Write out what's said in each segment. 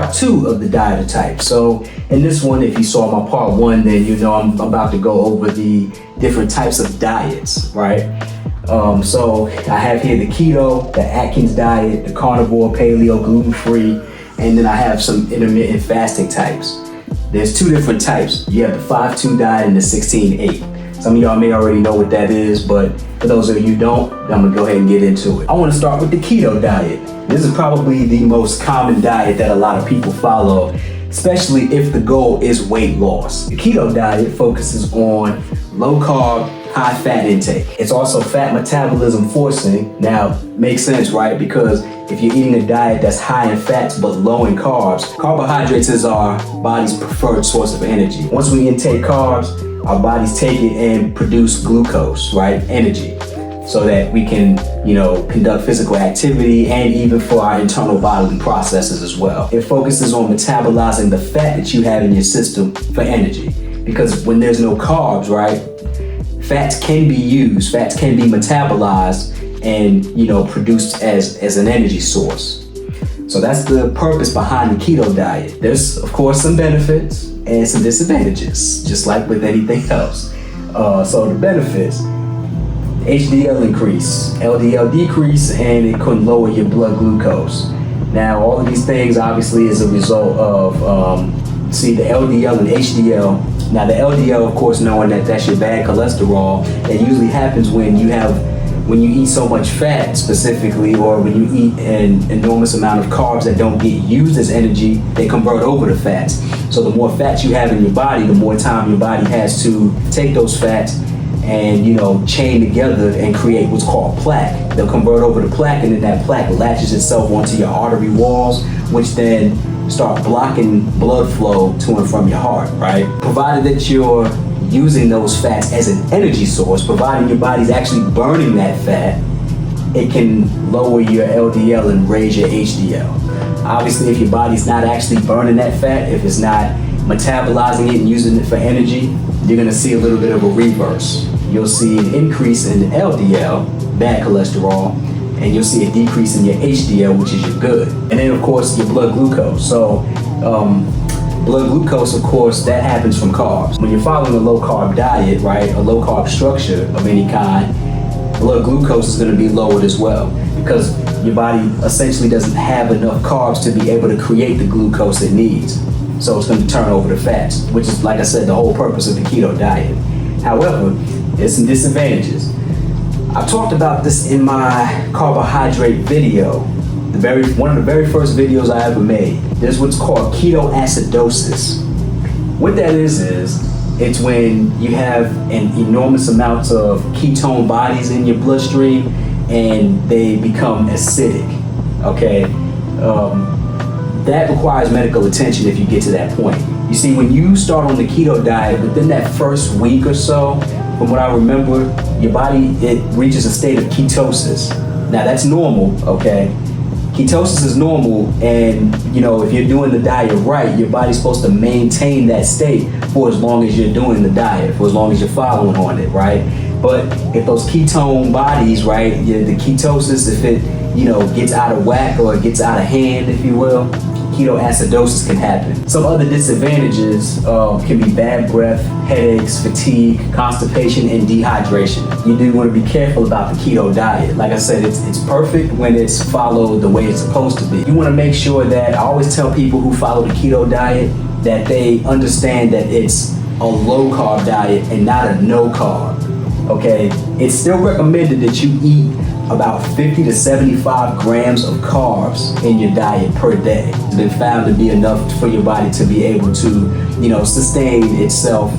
part 2 of the diet type. So in this one, if you saw my part 1, then you know I'm about to go over the different types of diets, right? So I have here the keto, the Atkins diet, the carnivore, paleo, gluten-free, and then I have some intermittent fasting types. There's 2 different types. You have the 5-2 diet and the 16-8. Some of y'all may already know what that is, but for those of you who don't, I'm gonna go ahead and get into it. I wanna start with the keto diet. This is probably the most common diet that a lot of people follow, especially if the goal is weight loss. The keto diet focuses on low carb, high fat intake. It's also fat metabolism forcing. Now, makes sense, right? Because if you're eating a diet that's high in fats but low in carbs, carbohydrates is our body's preferred source of energy. Once we intake carbs, our bodies take it and produce glucose, right? Energy, so that we can, conduct physical activity and even for our internal bodily processes as well. It focuses on metabolizing the fat that you have in your system for energy. Because when there's no carbs, right, fats can be used, fats can be metabolized and, produced as an energy source. So that's the purpose behind the keto diet. There's, of course, some benefits and some disadvantages, just like with anything else. So the benefits: HDL increase, LDL decrease, and it can lower your blood glucose. Now, all of these things obviously is a result of, the LDL and HDL. Now, the LDL, of course, knowing that that's your bad cholesterol, that usually happens when you eat so much fat specifically, or when you eat an enormous amount of carbs that don't get used as energy, they convert over to fats. So the more fats you have in your body, the more time your body has to take those fats and, chain together and create what's called plaque. They'll convert over to plaque, and then that plaque latches itself onto your artery walls, which then start blocking blood flow to and from your heart, right? Provided that you're using those fats as an energy source, providing your body's actually burning that fat, it can lower your LDL and raise your HDL. Obviously, if your body's not actually burning that fat, if it's not metabolizing it and using it for energy, you're gonna see a little bit of a reverse. You'll see an increase in LDL, bad cholesterol, and you'll see a decrease in your HDL, which is your good. And then, of course, your blood glucose. So, blood glucose, of course, that happens from carbs. When you're following a low-carb diet, right, a low-carb structure of any kind, blood glucose is going to be lowered as well, because your body essentially doesn't have enough carbs to be able to create the glucose it needs. So it's going to turn over to fats, which is, like I said, the whole purpose of the keto diet. However, there's some disadvantages. I talked about this in my carbohydrate video, one of the very first videos I ever made. There's what's called ketoacidosis. What that is it's when you have an enormous amount of ketone bodies in your bloodstream and they become acidic, okay? That requires medical attention if you get to that point. You see, when you start on the keto diet, within that first week or so, from what I remember, your body, it reaches a state of ketosis. Now that's normal, okay? Ketosis is normal, and if you're doing the diet right, your body's supposed to maintain that state for as long as you're doing the diet, for as long as you're following on it, right? But if those ketone bodies, right, the ketosis, if it, gets out of whack or it gets out of hand, if you will, ketoacidosis can happen. Some other disadvantages can be bad breath, headaches, fatigue, constipation, and dehydration. You do want to be careful about the keto diet. Like I said, it's perfect when it's followed the way it's supposed to be. You want to make sure that, I always tell people who follow the keto diet that they understand that it's a low carb diet and not a no carb, okay? It's still recommended that you eat about 50 to 75 grams of carbs in your diet per day. It's been found to be enough for your body to be able to, sustain itself,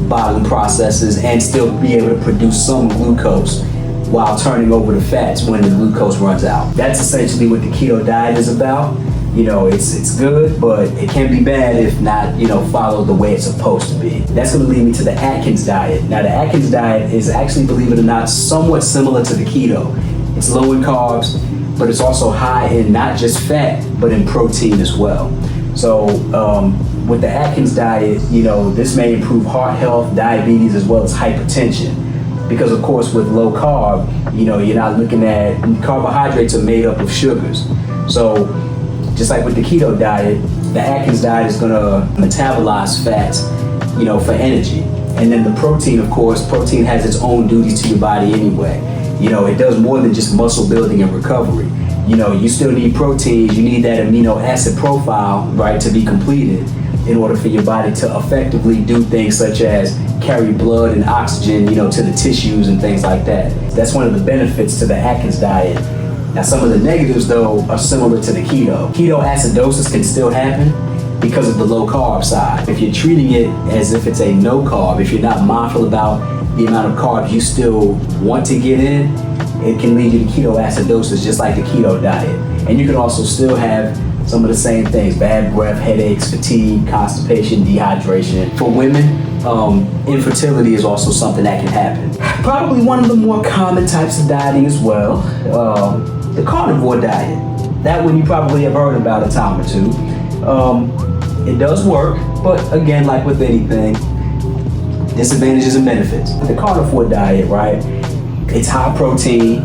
bodily processes, and still be able to produce some glucose while turning over to fats when the glucose runs out. That's essentially what the keto diet is about. It's good, but it can be bad if not, followed the way it's supposed to be. That's going to lead me to the Atkins diet. Now, the Atkins diet is actually, believe it or not, somewhat similar to the keto. It's low in carbs, but it's also high in not just fat, but in protein as well. So with the Atkins diet, this may improve heart health, diabetes, as well as hypertension. Because of course with low carb, you're not looking at, carbohydrates are made up of sugars. So just like with the keto diet, the Atkins diet is gonna metabolize fats, for energy. And then the protein, of course, protein has its own duties to your body anyway. It does more than just muscle building and recovery. You still need proteins, you need that amino acid profile, right, to be completed in order for your body to effectively do things such as carry blood and oxygen, to the tissues and things like that. That's one of the benefits to the Atkins diet. Now, some of the negatives, though, are similar to the keto. Ketoacidosis can still happen because of the low carb side. If you're treating it as if it's a no carb, if you're not mindful about the amount of carbs you still want to get in, it can lead you to ketoacidosis, just like the keto diet. And you can also still have some of the same things: bad breath, headaches, fatigue, constipation, dehydration. For women, infertility is also something that can happen. Probably one of the more common types of dieting as well, the carnivore diet. That one you probably have heard about a time or two. It does work, but again, like with anything, disadvantages and benefits. The carnivore diet, right? It's high protein,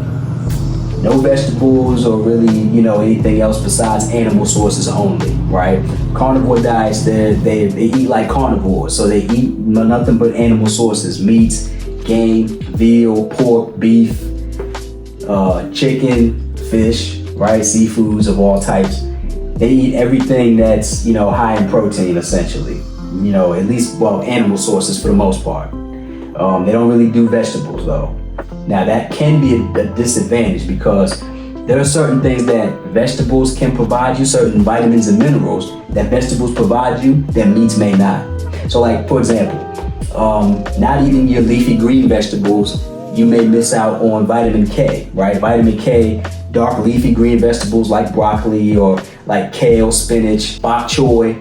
no vegetables or really, anything else besides animal sources only, right? Carnivore diets, they eat like carnivores, so they eat nothing but animal sources: meats, game, veal, pork, beef, chicken, fish, right? Seafoods of all types. They eat everything that's, high in protein, essentially. At least, animal sources for the most part. They don't really do vegetables, though. Now, that can be a disadvantage because there are certain things that vegetables can provide you, certain vitamins and minerals that vegetables provide you that meats may not. So, like, for example, not eating your leafy green vegetables, you may miss out on vitamin K, right? Vitamin K, dark leafy green vegetables like broccoli or like kale, spinach, bok choy,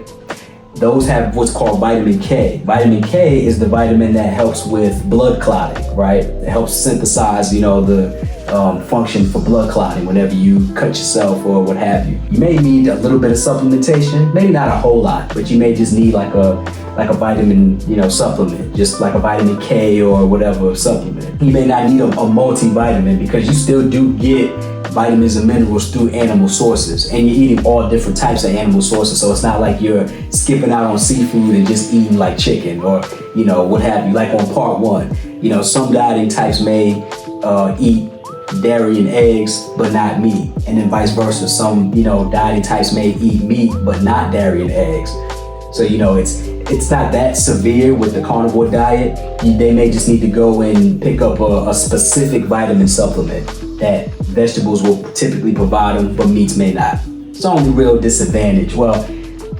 those have what's called vitamin K. Vitamin K is the vitamin that helps with blood clotting, right? It helps synthesize, the function for blood clotting whenever you cut yourself or what have you. You may need a little bit of supplementation, maybe not a whole lot, but you may just need like a vitamin, supplement, just like a vitamin K or whatever supplement. You may not need a multivitamin because you still do get vitamins and minerals through animal sources, and you're eating all different types of animal sources, so it's not like you're skipping out on seafood and just eating like chicken or what have you. Like on part one, some dieting types may eat dairy and eggs but not meat, and then vice versa. Some dieting types may eat meat but not dairy and eggs. So it's not that severe with the carnivore diet. They may just need to go and pick up a specific vitamin supplement that vegetables will typically provide them, but meats may not. It's the only real disadvantage. Well,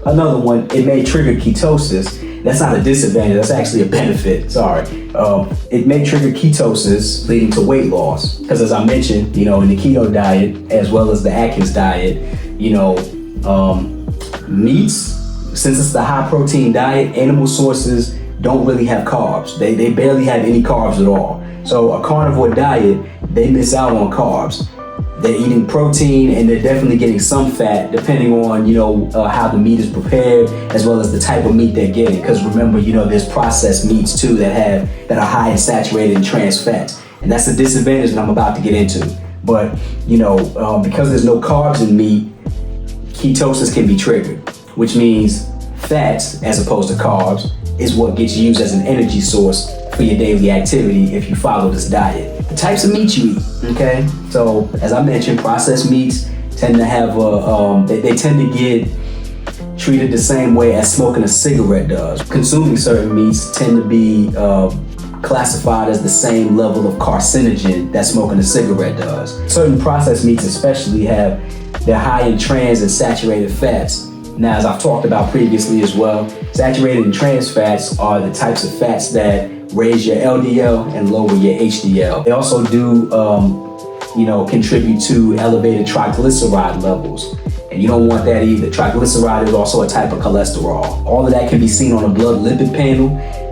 another one, it may trigger ketosis. That's not a disadvantage, that's actually a benefit, sorry. It may trigger ketosis, leading to weight loss. Because as I mentioned, in the keto diet, as well as the Atkins diet, meats, since it's the high protein diet, animal sources don't really have carbs. They barely have any carbs at all. So a carnivore diet, they miss out on carbs. They're eating protein and they're definitely getting some fat depending on, how the meat is prepared, as well as the type of meat they're getting. Because remember, there's processed meats too that are high in saturated and trans fats. And that's the disadvantage that I'm about to get into. But, because there's no carbs in meat, ketosis can be triggered, which means fats, as opposed to carbs, is what gets used as an energy source for your daily activity if you follow this diet. The types of meat you eat, okay? So, as I mentioned, processed meats tend to have they tend to get treated the same way as smoking a cigarette does. Consuming certain meats tend to be classified as the same level of carcinogen that smoking a cigarette does. Certain processed meats especially they're high in trans and saturated fats. Now, as I've talked about previously as well, saturated and trans fats are the types of fats that raise your LDL and lower your HDL. They also do, contribute to elevated triglyceride levels. And you don't want that either. Triglyceride is also a type of cholesterol. All of that can be seen on a blood lipid panel.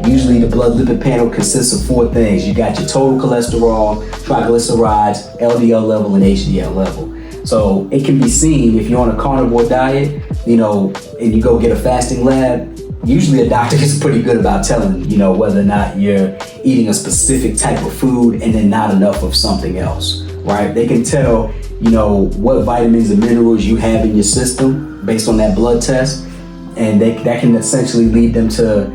Usually the blood lipid panel consists of 4 things. You got your total cholesterol, triglycerides, LDL level, and HDL level. So it can be seen if you're on a carnivore diet, and you go get a fasting lab. Usually a doctor is pretty good about telling, whether or not you're eating a specific type of food and then not enough of something else, right? They can tell, what vitamins and minerals you have in your system based on that blood test. And that can essentially lead them to,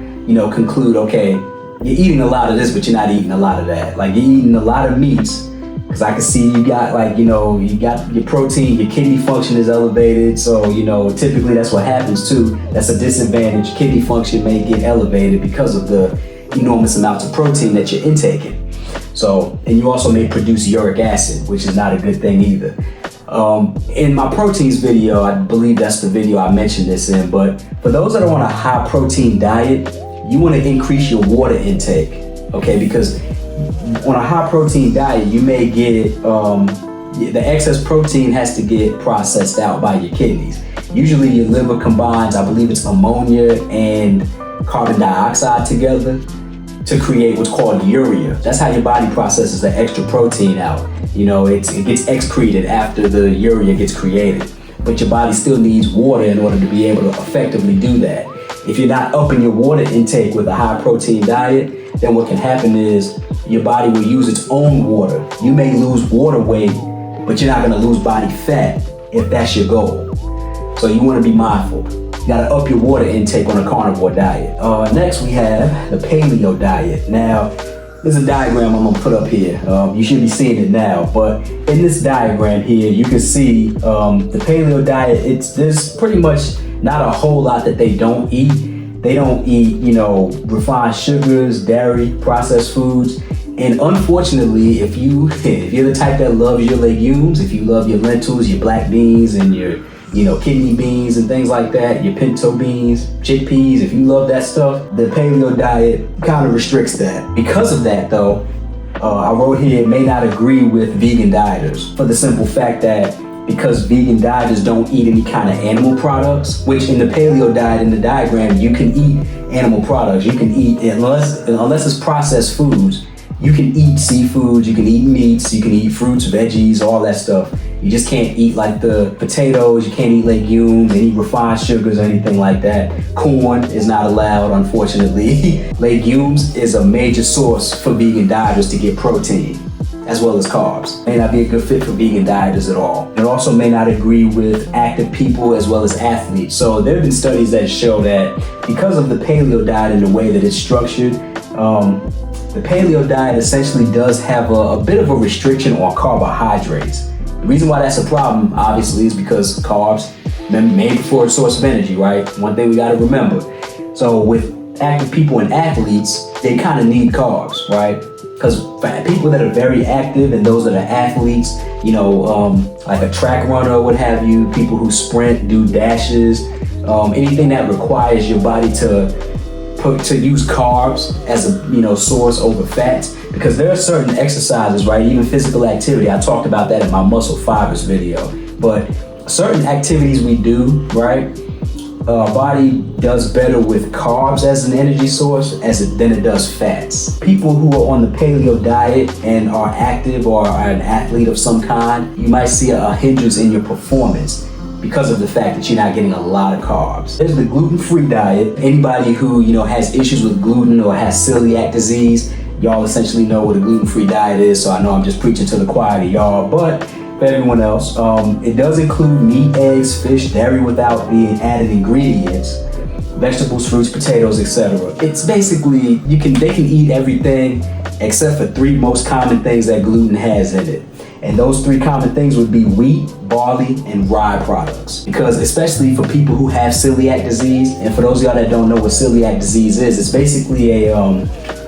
conclude, okay, you're eating a lot of this, but you're not eating a lot of that. Like, you're eating a lot of meats, because I can see you got you got your protein, your kidney function is elevated. So, typically that's what happens too. That's a disadvantage. Kidney function may get elevated because of the enormous amounts of protein that you're intaking. So, and you also may produce uric acid, which is not a good thing either. In my proteins video, I believe that's the video I mentioned this in, but for those that are on a high protein diet, you want to increase your water intake, okay? Because on a high protein diet, you may get, the excess protein has to get processed out by your kidneys. Usually your liver combines, I believe it's ammonia and carbon dioxide together to create what's called urea. That's how your body processes the extra protein out. It gets excreted after the urea gets created. But your body still needs water in order to be able to effectively do that. If you're not upping your water intake with a high protein diet, then what can happen is your body will use its own water. You may lose water weight, but you're not gonna lose body fat if that's your goal. So you wanna be mindful. You gotta up your water intake on a carnivore diet. Next we have the Paleo Diet. Now, there's a diagram I'm gonna put up here. You should be seeing it now, but in this diagram here, you can see the Paleo Diet, there's pretty much not a whole lot that they don't eat. They don't eat, refined sugars, dairy, processed foods. And unfortunately, if you're the type that loves your legumes, if you love your lentils, your black beans, and your kidney beans and things like that, your pinto beans, chickpeas, if you love that stuff, the Paleo Diet kind of restricts that. Because of that though, I wrote here, may not agree with vegan dieters for the simple fact that because vegan dieters don't eat any kind of animal products, which in the Paleo Diet, in the diagram, you can eat animal products. You can eat, unless it's processed foods, you can eat seafoods, you can eat meats, you can eat fruits, veggies, all that stuff. You just can't eat like the potatoes, you can't eat legumes, any refined sugars or anything like that. Corn is not allowed, unfortunately. Legumes is a major source for vegan dieters to get protein, as well as carbs. May not be a good fit for vegan dieters at all. It also may not agree with active people as well as athletes. So there have been studies that show that because of the Paleo Diet and the way that it's structured, the Paleo Diet essentially does have a bit of a restriction on carbohydrates. The reason why that's a problem, obviously, is because carbs, main preferred source of energy, right? One thing we gotta remember. So with active people and athletes, they kind of need carbs, right? Because people that are very active and those that are athletes, like a track runner or what have you, people who sprint, do dashes, anything that requires your body to use carbs as a source over fats, because there are certain exercises, right? Even physical activity. I talked about that in my muscle fibers video. But certain activities we do, right? Our body does better with carbs as an energy source than it does fats. People who are on the Paleo Diet and are active or are an athlete of some kind, you might see a hindrance in your performance because of the fact that you're not getting a lot of carbs. There's the Gluten-Free Diet. Anybody who has issues with gluten or has celiac disease, y'all essentially know what a gluten-free diet is, so I know I'm just preaching to the choir to y'all, but for everyone else, it does include meat, eggs, fish, dairy without being added ingredients, vegetables, fruits, potatoes, etc. It's basically, they can eat everything except for 3 most common things that gluten has in it. And those 3 common things would be wheat, barley, and rye products. Because especially for people who have celiac disease, and for those of y'all that don't know what celiac disease is, it's basically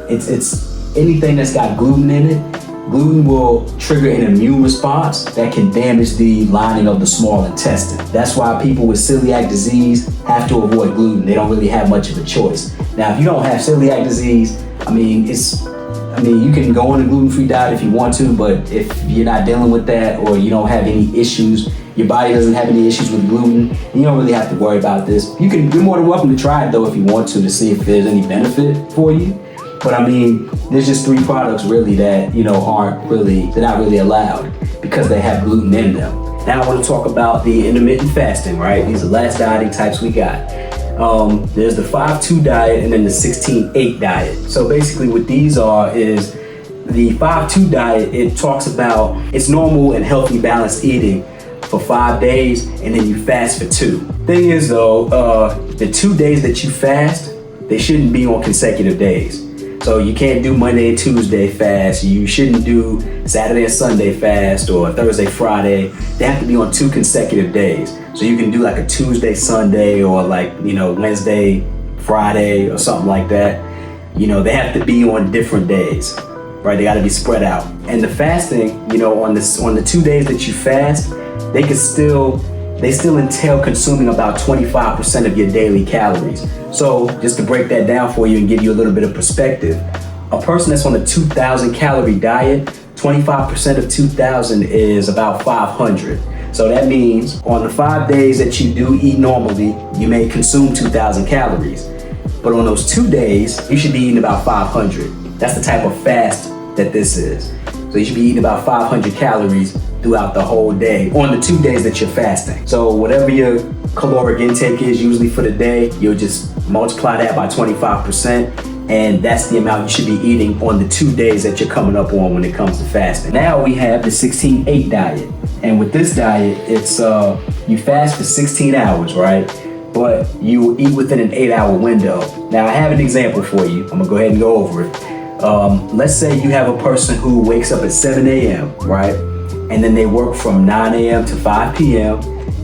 it's anything that's got gluten in it. Gluten will trigger an immune response that can damage the lining of the small intestine. That's why people with celiac disease have to avoid gluten. They don't really have much of a choice. Now, if you don't have celiac disease, you can go on a gluten-free diet if you want to, but if you're not dealing with that or you don't have any issues, your body doesn't have any issues with gluten, you don't really have to worry about this. You're more than welcome to try it though if you want to see if there's any benefit for you. But there's just 3 products really that, they're not really allowed because they have gluten in them. Now I want to talk about the intermittent fasting, right? These are the last dieting types we got. There's the 5-2 diet and then the 16-8 diet. So basically what these are is the 5-2 diet, it talks about it's normal and healthy balanced eating for 5 days and then you fast for 2. Thing is though, the 2 days that you fast, they shouldn't be on consecutive days. So you can't do Monday and Tuesday fast. You shouldn't do Saturday and Sunday fast or Thursday, Friday. They have to be on 2 consecutive days. So you can do like a Tuesday, Sunday, or like, Wednesday, Friday, or something like that. They have to be on different days, right? They got to be spread out. And the fasting, on the 2 days that you fast, they still entail consuming about 25% of your daily calories. So just to break that down for you and give you a little bit of perspective, a person that's on a 2,000 calorie diet, 25% of 2,000 is about 500. So that means on the 5 days that you do eat normally, you may consume 2,000 calories. But on those 2 days, you should be eating about 500. That's the type of fast that this is. So you should be eating about 500 calories throughout the whole day on the 2 days that you're fasting. So whatever your caloric intake is usually for the day, you'll just multiply that by 25%, and that's the amount you should be eating on the 2 days that you're coming up on when it comes to fasting. Now we have the 16-8 diet. And with this diet, it's you fast for 16 hours, right? But you eat within an 8-hour window. Now I have an example for you. I'm gonna go ahead and go over it. Let's say you have a person who wakes up at 7 a.m., right? And then they work from 9 a.m. to 5 p.m.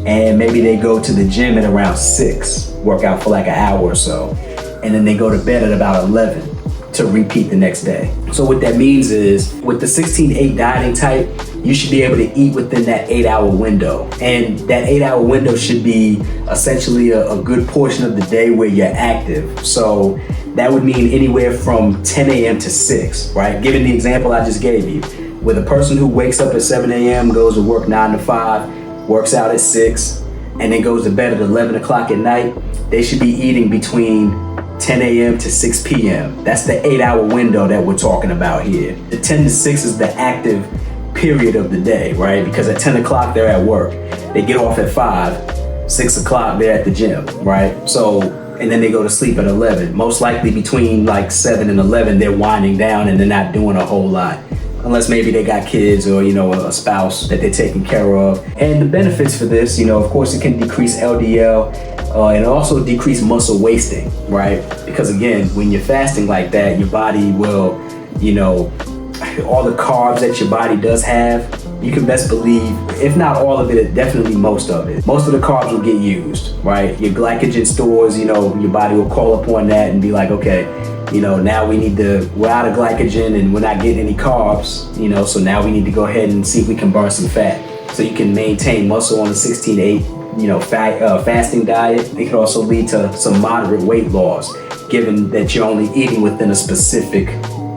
and maybe they go to the gym at around 6, work out for like an hour or so. And then they go to bed at about 11 to repeat the next day. So what that means is with the 16-8 dieting type, you should be able to eat within that 8-hour window. And that 8-hour window should be essentially a good portion of the day where you're active. So that would mean anywhere from 10 a.m. to 6, right? Given the example I just gave you, with a person who wakes up at 7 a.m., goes to work 9 to 5, works out at 6, and then goes to bed at 11 o'clock at night, they should be eating between 10 a.m. to 6 p.m. That's the 8-hour window that we're talking about here. The 10 to 6 is the active period of the day, right? Because at 10 o'clock, they're at work. They get off at 5, 6 o'clock, they're at the gym, right? So, and then they go to sleep at 11. Most likely between like 7 and 11, they're winding down and they're not doing a whole lot. Unless maybe they got kids or, a spouse that they're taking care of. And the benefits for this, of course, it can decrease LDL and also decrease muscle wasting, right? Because again, when you're fasting like that, your body will, all the carbs that your body does have, you can best believe, if not all of it, definitely most of it. Most of the carbs will get used, right? Your glycogen stores, your body will call upon that and be like, okay, now we're out of glycogen and we're not getting any carbs, so now we need to go ahead and see if we can burn some fat. So you can maintain muscle on the 16-8, fasting diet. It can also lead to some moderate weight loss, given that you're only eating within a specific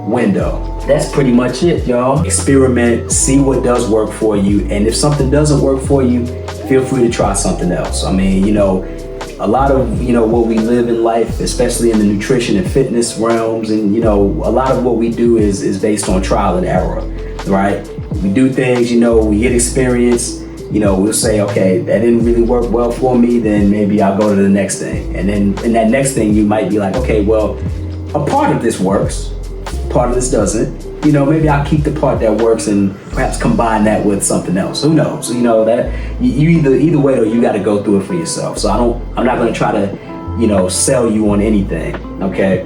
window. That's pretty much it, y'all. Experiment, see what does work for you, and if something doesn't work for you, feel free to try something else. I mean, a lot of, what we live in life, especially in the nutrition and fitness realms, and, a lot of what we do is based on trial and error, right? We do things, we get experience, we'll say, okay, that didn't really work well for me, then maybe I'll go to the next thing. And then in that next thing, you might be like, okay, well, a part of this works, part of this doesn't. Maybe I'll keep the part that works and perhaps combine that with something else. Who knows? That you either way though, you got to go through it for yourself. So I'm not going to try to, sell you on anything. Okay.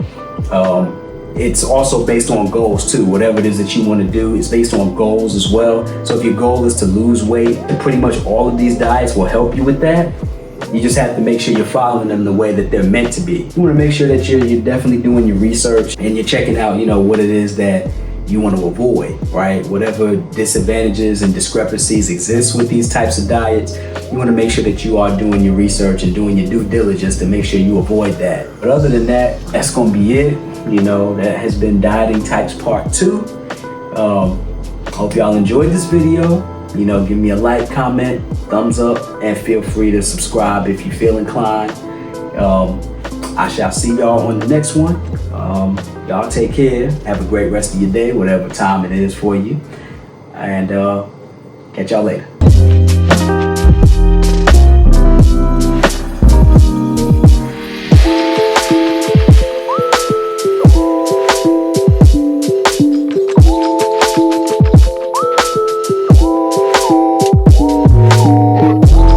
It's also based on goals too. Whatever it is that you want to do is based on goals as well. So if your goal is to lose weight, then pretty much all of these diets will help you with that. You just have to make sure you're following them the way that they're meant to be. You want to make sure that you're definitely doing your research and you're checking out, what it is that you want to avoid, right? Whatever disadvantages and discrepancies exist with these types of diets, you want to make sure that you are doing your research and doing your due diligence to make sure you avoid that. But other than that, that's going to be it. That has been Dieting Types Part 2. Hope y'all enjoyed this video. Give me a like, comment, thumbs up, and feel free to subscribe if you feel inclined. I shall see y'all on the next one. Y'all take care. Have a great rest of your day, whatever time it is for you. And catch y'all later.